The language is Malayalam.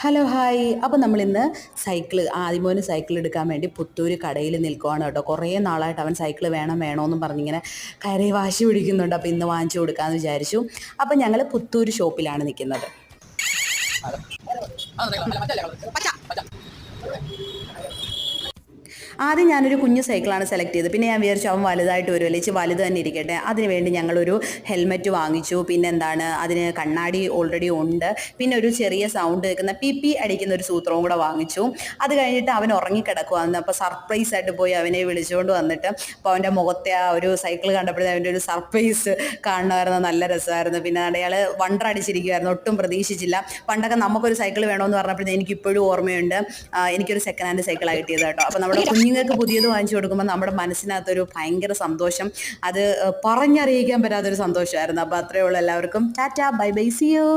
Hello hi. അപ്പോൾ നമ്മളിന്ന് ആദിമോന് സൈക്കിൾ എടുക്കാൻ വേണ്ടി പുത്തൂർ കടയിൽ നിൽക്കുവാണ് കേട്ടോ. കുറേ നാളായിട്ട് അവൻ സൈക്കിൾ വേണം വേണമെന്നും പറഞ്ഞിങ്ങനെ കയറി വാശി പിടിക്കുന്നുണ്ട്. അപ്പോൾ ഇന്ന് വാങ്ങിച്ചു കൊടുക്കാമെന്ന് വിചാരിച്ചു. അപ്പോൾ ഞങ്ങൾ പുത്തൂർ ഷോപ്പിലാണ് നിൽക്കുന്നത്. ആദ്യം ഞാനൊരു കുഞ്ഞു സൈക്കിളാണ് സെലക്ട് ചെയ്തത്. പിന്നെ ഞാൻ വിചാരിച്ചു അവൻ വലുതായിട്ട് വരുമല്ലേ, ഇച്ചിരി വലുത് തന്നെ ഇരിക്കട്ടെ. അതിനുവേണ്ടി ഞങ്ങളൊരു ഹെൽമെറ്റ് വാങ്ങിച്ചു. പിന്നെ എന്താണ്, അതിന് കണ്ണാടി ഓൾറെഡി ഉണ്ട്. പിന്നെ ഒരു ചെറിയ സൗണ്ട് കേൾക്കുന്ന പി അടിക്കുന്ന ഒരു സൂത്രവും കൂടെ വാങ്ങിച്ചു. അത് കഴിഞ്ഞിട്ട് അവൻ ഉറങ്ങിക്കിടക്കുവാന്ന്. അപ്പോൾ സർപ്രൈസ് ആയിട്ട് പോയി അവനെ വിളിച്ചുകൊണ്ട് വന്നിട്ട് അപ്പോൾ അവൻ്റെ മുഖത്തെ ആ ഒരു സൈക്കിൾ കണ്ടപ്പോഴേ അവൻ്റെ ഒരു സർപ്രൈസ് കാണണമായിരുന്നു. നല്ല രസമായിരുന്നു. പിന്നെ അയാൾ വണ്ടർ അടിച്ചിരിക്കുമായിരുന്നു, ഒട്ടും പ്രതീക്ഷിച്ചില്ല. പണ്ടൊക്കെ നമുക്കൊരു സൈക്കിൾ വേണമെന്ന് പറഞ്ഞപ്പോഴത്തേക്ക് എനിക്കിപ്പോഴും ഓർമ്മയുണ്ട്, എനിക്കൊരു സെക്കൻഡ് ഹാൻഡ് സൈക്കിളാണ് കിട്ടിയത് കേട്ടോ. അപ്പോൾ നമ്മുടെ കുഞ്ഞുങ്ങൾക്ക് പുതിയത് വാങ്ങിച്ചു കൊടുക്കുമ്പോൾ നമ്മുടെ മനസ്സിനകത്തൊരു ഭയങ്കര സന്തോഷം, അത് പറഞ്ഞറിയിക്കാൻ പറ്റാത്തൊരു സന്തോഷമായിരുന്നു. അപ്പോൾ അത്രയേ ഉള്ളൂ. എല്ലാവർക്കും tata, bye bye, see U.